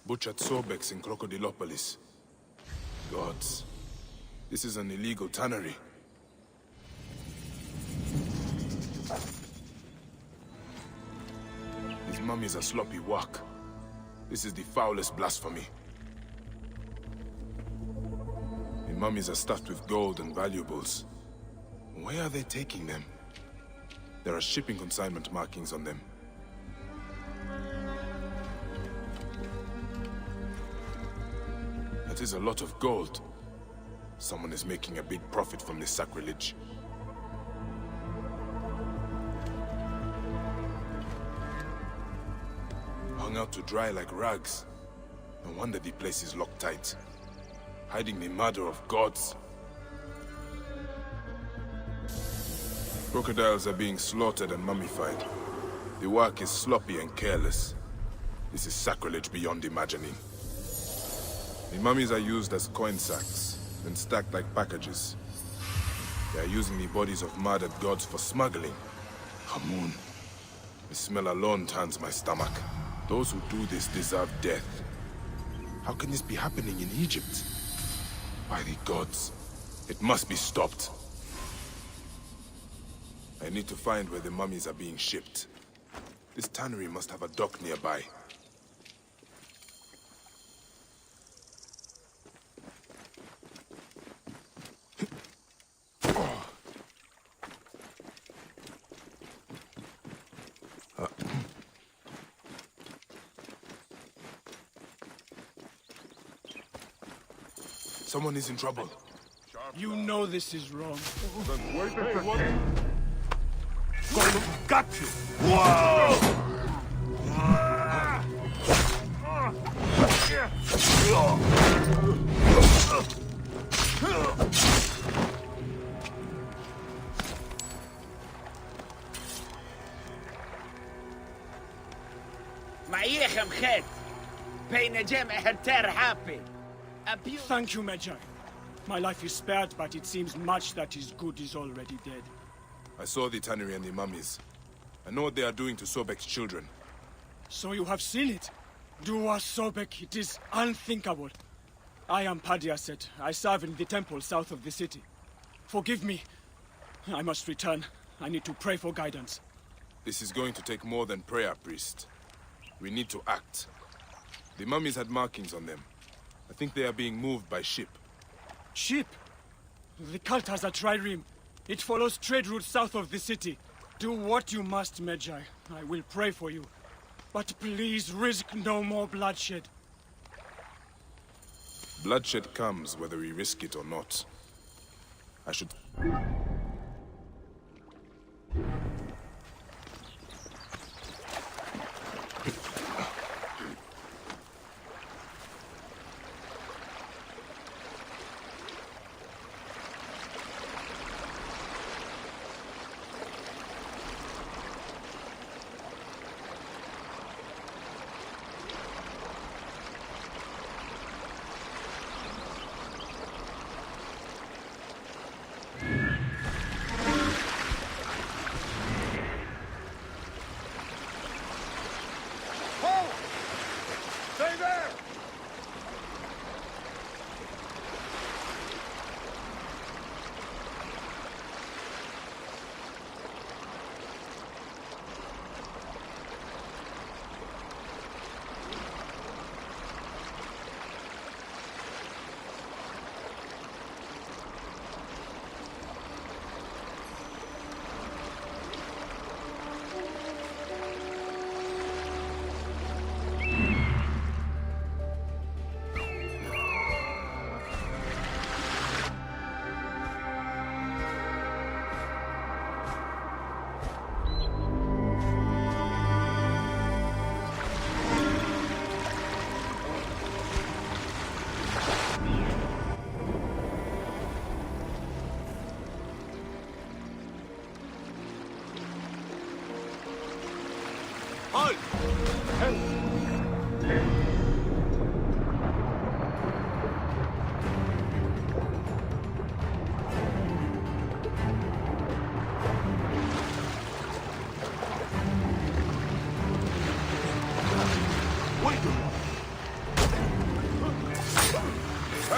Butchered Sobex in Crocodilopolis. Gods. This is an illegal tannery. These mummies are sloppy work. This is the foulest blasphemy. The mummies are stuffed with gold and valuables. Where are they taking them? There are shipping consignment markings on them. That is a lot of gold. Someone is making a big profit from this sacrilege. Hung out to dry like rags. No wonder the place is locked tight. Hiding the murder of gods. Crocodiles are being slaughtered and mummified. The work is sloppy and careless. This is sacrilege beyond imagining. The mummies are used as coin sacks, then stacked like packages. They are using the bodies of murdered gods for smuggling. Hamoon. The smell alone turns my stomach. Those who do this deserve death. How can this be happening in Egypt? By the gods, it must be stopped. I need to find where the mummies are being shipped. This tannery must have a dock nearby. Someone is in trouble. You know this is wrong. Got you! Whoa! معيخم خيط بين جمع هتر happy. Thank you, Magi. My life is spared, but it seems much that is good is already dead. I saw the tannery and the mummies. I know what they are doing to Sobek's children. So you have seen it? Dua Sobek, it is unthinkable. I am Padiaset. I serve in the temple south of the city. Forgive me. I must return. I need to pray for guidance. This is going to take more than prayer, priest. We need to act. The mummies had markings on them. I think they are being moved by ship. Ship? The cult has a trireme. It follows trade routes south of the city. Do what you must, Magi. I will pray for you. But please risk no more bloodshed. Bloodshed comes whether we risk it or not. I should...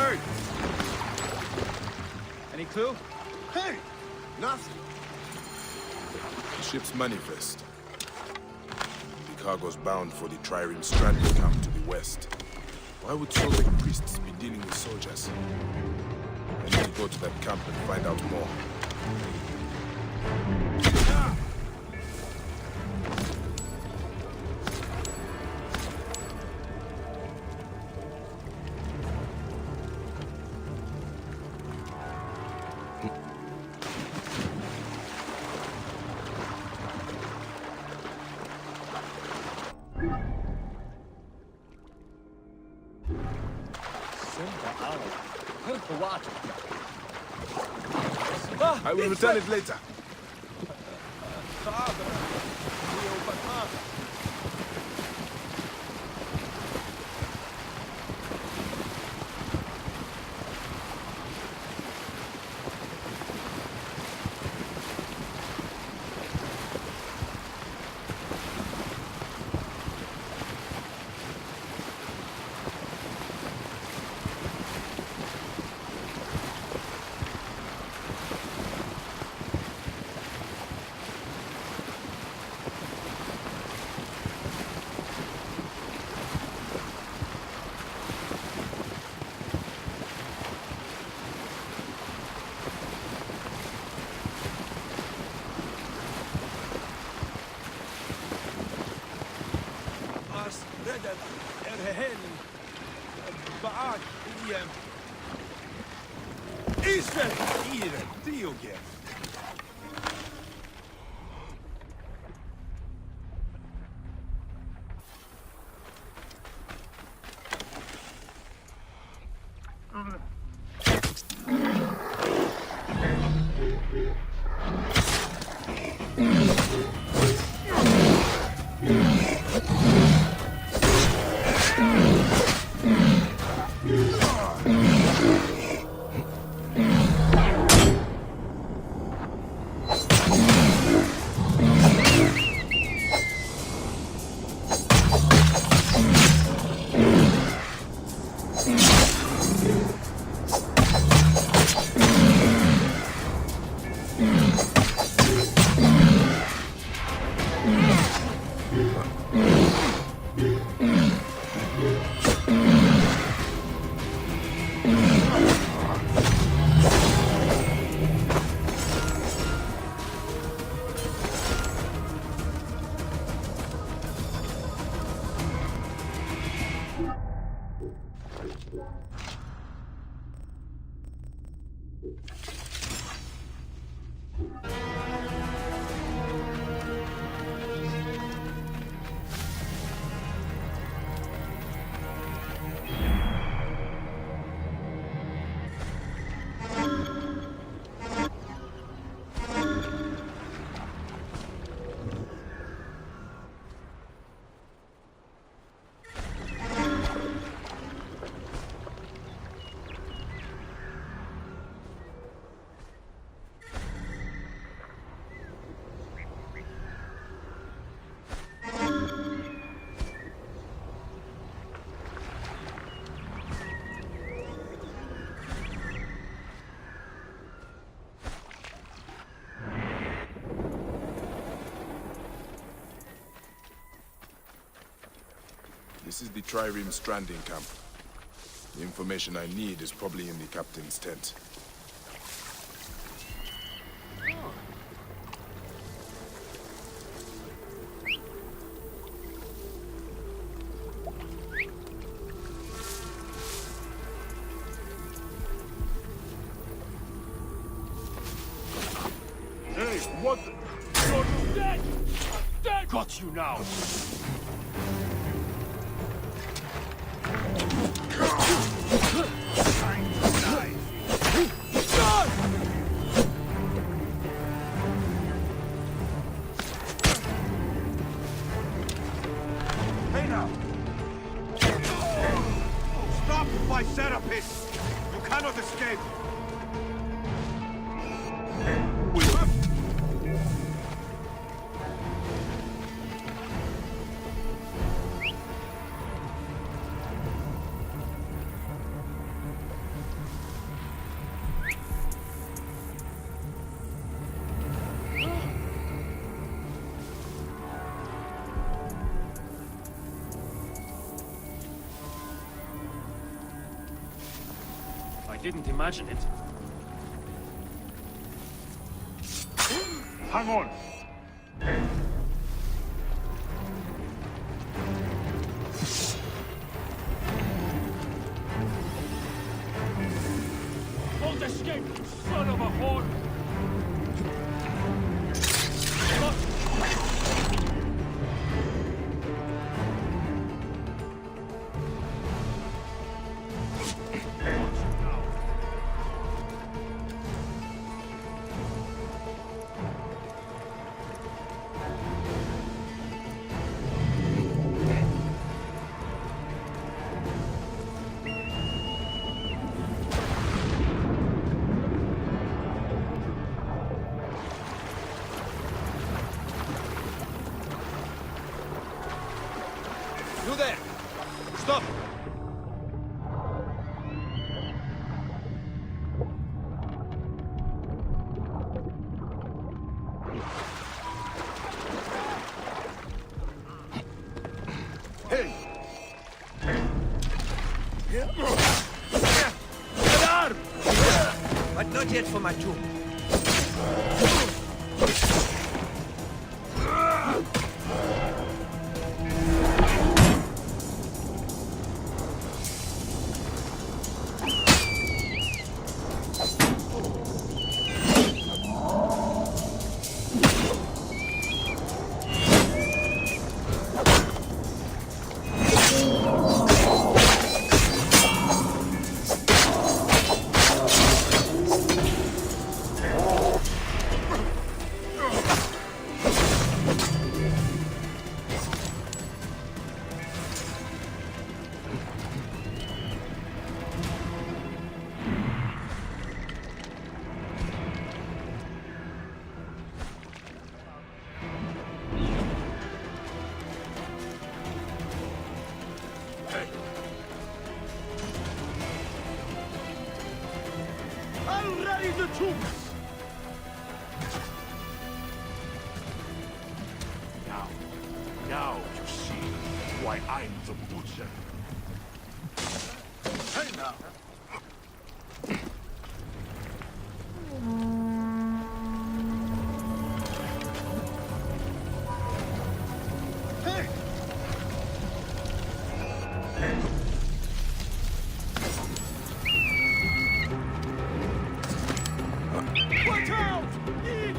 heard. Any clue? Hey! Nothing. The ship's manifest. The cargo's bound for the trireme stranding camp to the west. Why would Soviet priests be dealing with soldiers? I need to go to that camp and find out more. I will return it later. This is the trireme stranding camp. The information I need is probably in the captain's tent. Hey, what the... You're dead! Dead! Got you now! Hey now! Stop my Serapis! You cannot escape! didn't imagine it. Hang on. Don't escape, you son of a whore! You there! Stop! Hey! Alarm! But not yet for my tomb. I'll rally the troops! Now you see why I'm the butcher. Hey now! Hey! Watch out! Hey!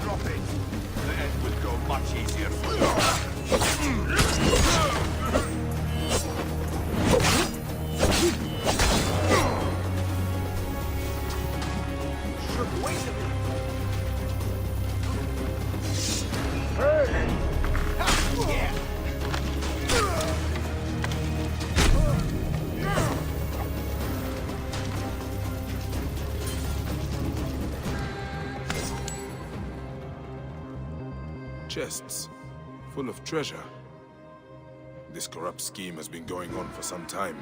Drop it! The end will go much easier for you. Should wait a minute. Yeah! Chests, full of treasure. This corrupt scheme has been going on for some time.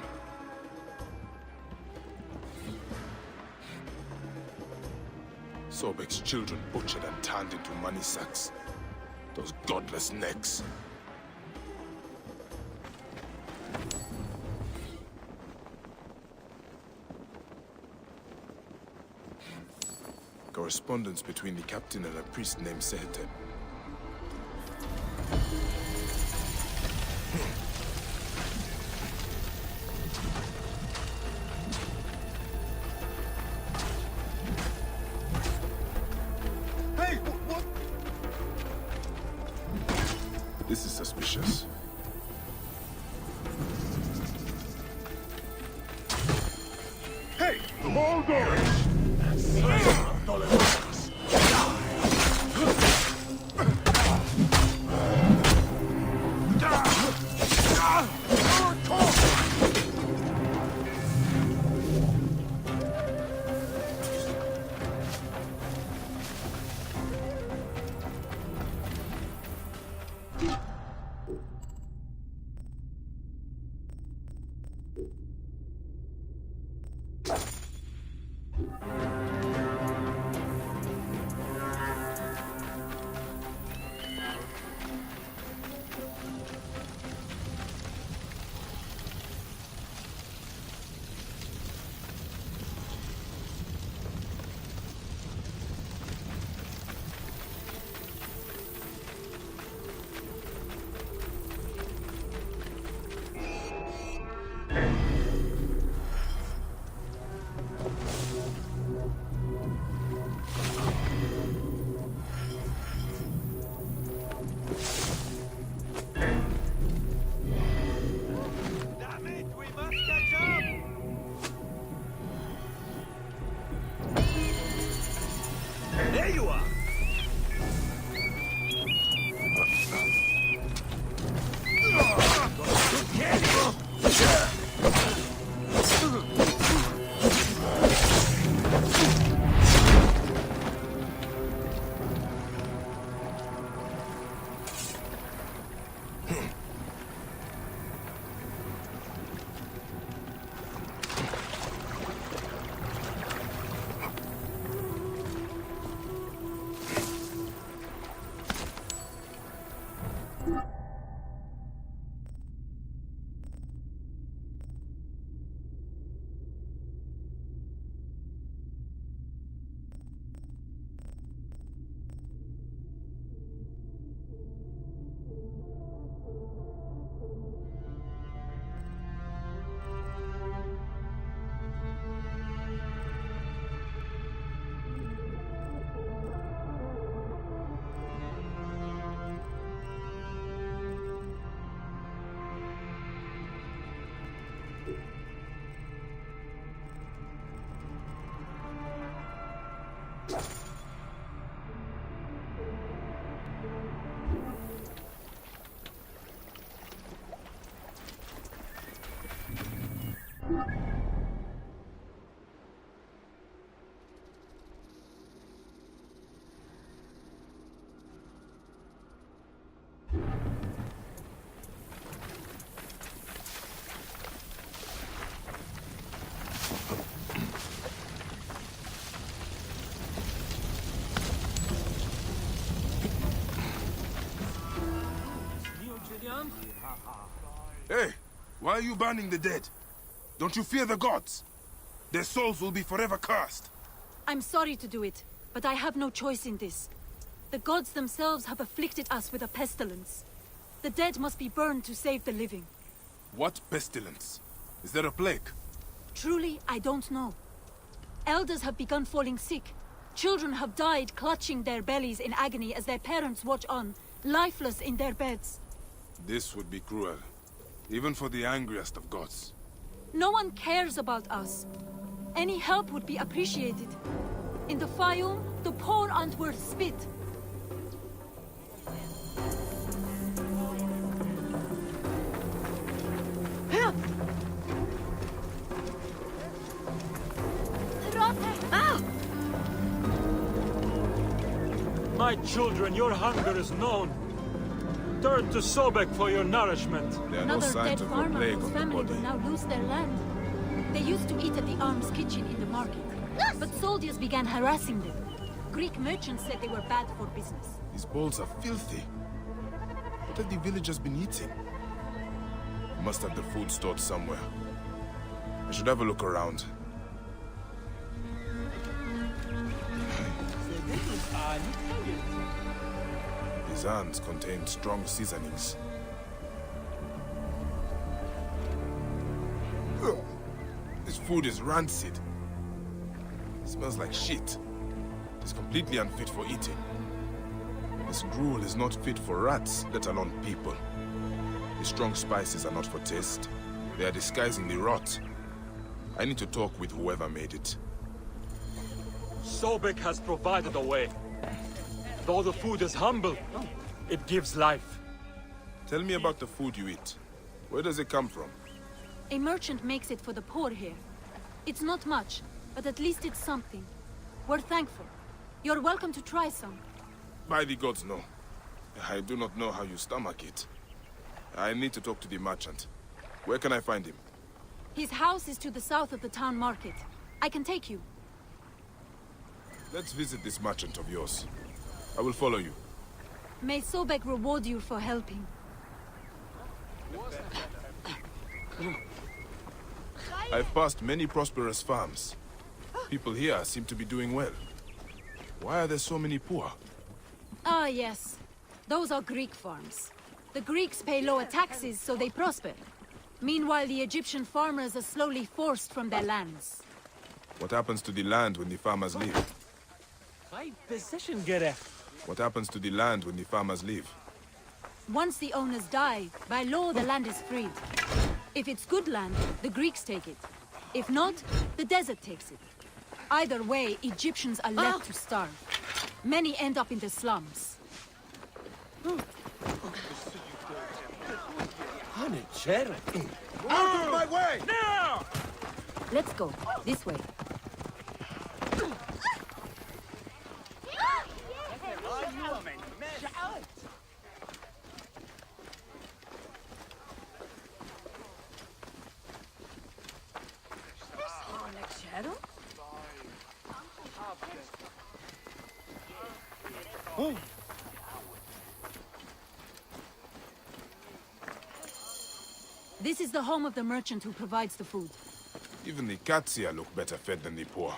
Sobek's children butchered and turned into money sacks. Those godless necks. Correspondence between the captain and a priest named Sehetep. Hey! What? This is suspicious. Hey! Hold on! you are! Hey, why are you banning the dead? Don't you fear the gods? Their souls will be forever cursed. I'm sorry to do it, but I have no choice in this. The gods themselves have afflicted us with a pestilence. The dead must be burned to save the living. What pestilence? Is there a plague? Truly, I don't know. Elders have begun falling sick. Children have died clutching their bellies in agony as their parents watch on, lifeless in their beds. This would be cruel, even for the angriest of gods. No one cares about us. Any help would be appreciated. In the Fayoum, the poor aren't worth spit. My children, your hunger is known. Turn to Sobek for your nourishment. There are no Another signs dead of a farmer plague whose on the family body. will now lose their land. They used to eat at the arms kitchen in the market. But soldiers began harassing them. Greek merchants said they were bad for business. These bowls are filthy. What have the villagers been eating? Must have the food stored somewhere. I should have a look around. These arms contain strong seasonings. Ugh. This food is rancid. It smells like shit. It is completely unfit for eating. This gruel is not fit for rats, let alone people. The strong spices are not for taste. They are disguising the rot. I need to talk with whoever made it. Sobek has provided a way. Though the food is humble, it gives life. Tell me about the food you eat. Where does it come from? A merchant makes it for the poor here. It's not much, but at least it's something. We're thankful. You're welcome to try some. By the gods, no. I do not know how you stomach it. I need to talk to the merchant. Where can I find him? His house is to the south of the town market. I can take you. Let's visit this merchant of yours. I will follow you. May Sobek reward you for helping. I've passed many prosperous farms. People here seem to be doing well. Why are there so many poor? Ah, yes. Those are Greek farms. The Greeks pay lower taxes, so they prosper. Meanwhile, the Egyptian farmers are slowly forced from their lands. What happens to the land when the farmers leave? What happens to the land when the farmers leave? Once the owners die, by law the land is freed. If it's good land, the Greeks take it. If not, the desert takes it. Either way, Egyptians are left to starve. Many end up in the slums. Out of my way! Now! Let's go. This way. This is the home of the merchant who provides the food. Even the cats here look better fed than the poor.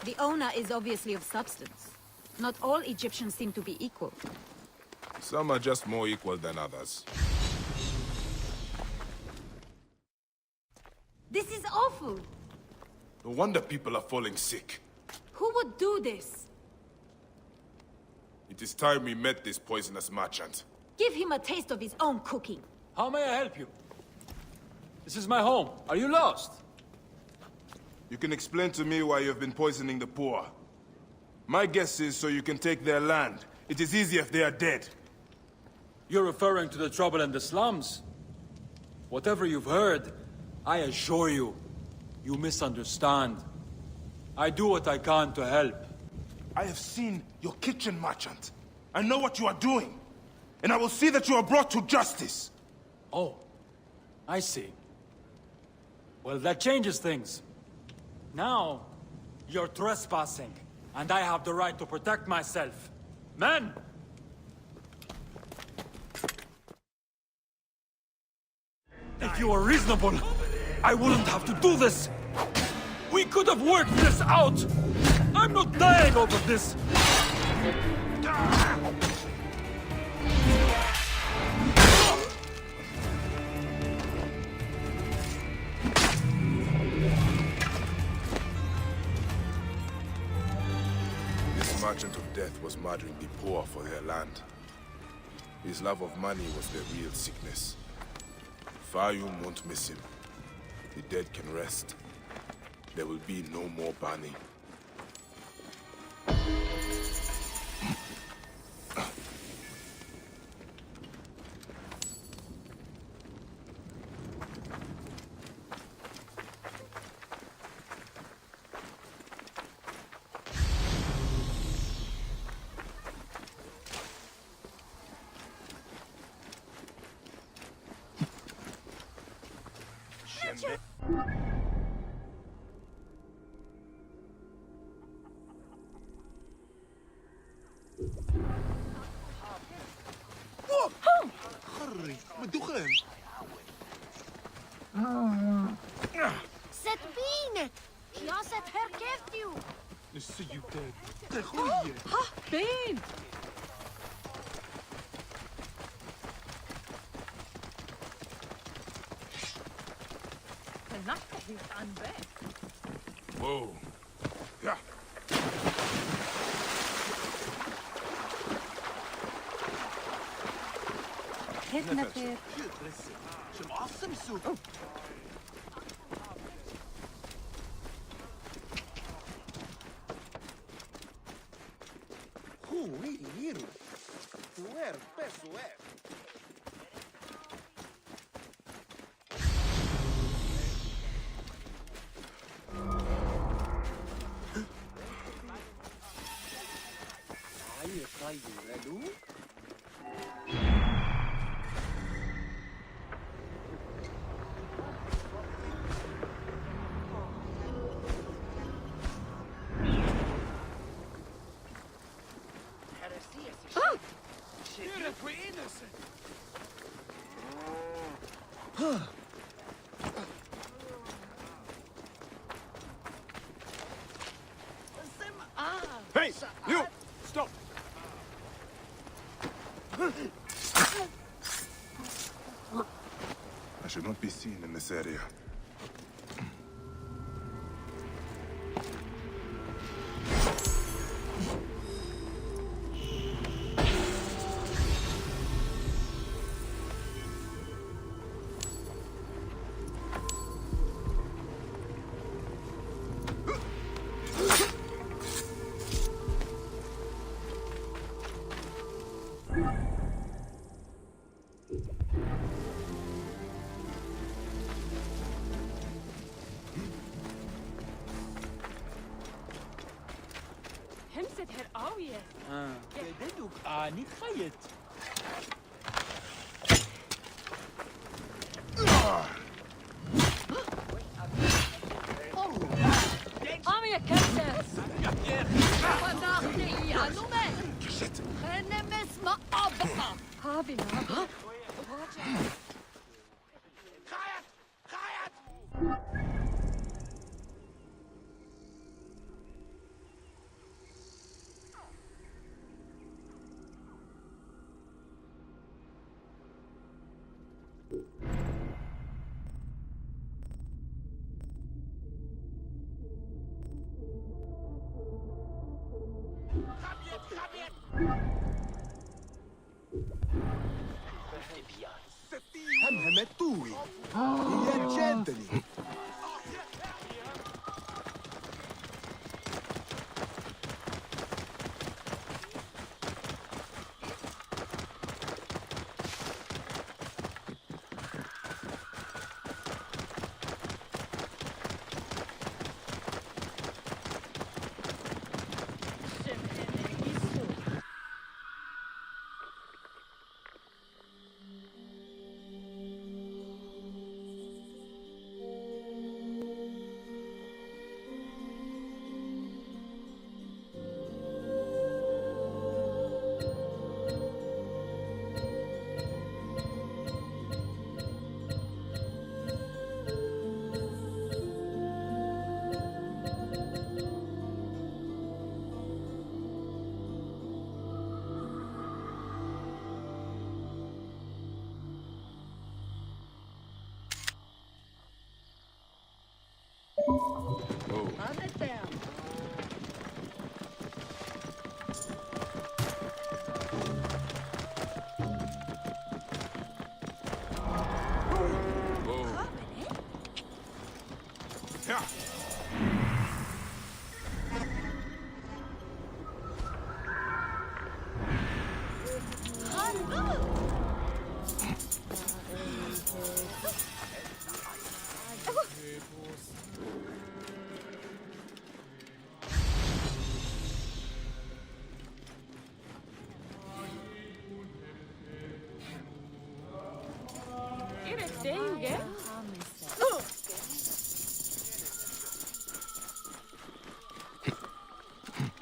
The owner is obviously of substance. Not all Egyptians seem to be equal. Some are just more equal than others. This is awful! No wonder people are falling sick. Who would do this? It is time we met this poisonous merchant. Give him a taste of his own cooking. How may I help you? This is my home. Are you lost? You can explain to me why you've been poisoning the poor. My guess is so you can take their land. It is easier if they are dead. You're referring to the trouble in the slums? Whatever you've heard, I assure you, you misunderstand. I do what I can to help. I have seen your kitchen merchant. I know what you are doing. And I will see that you are brought to justice. Oh, I see. Well, that changes things. Now, you're trespassing, and I have the right to protect myself. Men! If you were reasonable, I wouldn't have to do this! We could have worked this out! I'm not dying over this! This merchant of death was murdering the poor for their land. His love of money was the real sickness. Fayum won't miss him. The dead can rest. There will be no more burning. Zet binnen! Ja, zet herkent u! Ben! Whoa. Yeah. Hey, you! Stop! I should not be seen in this area. خويا. بدلوك اني خيط. قام يا كبسة. وناخذي يا نومي. أنا مسمى أبقى. هابي هابي. خايت! خايت! همهمتوي هي جدني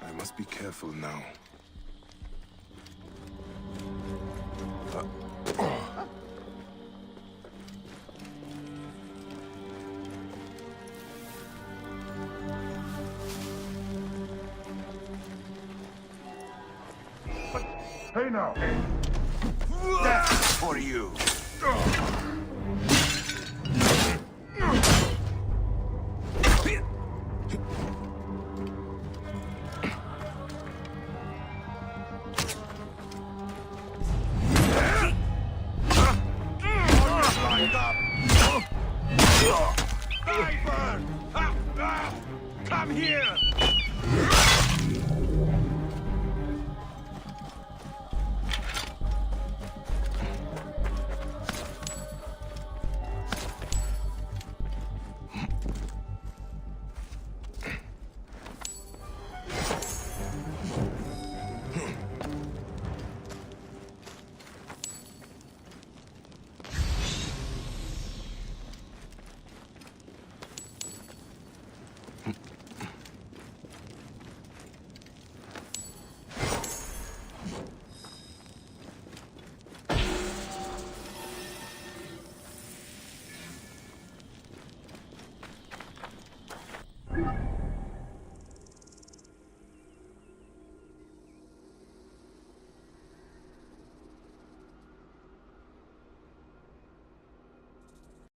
I must be careful now. Hey now! That's for you! Come here!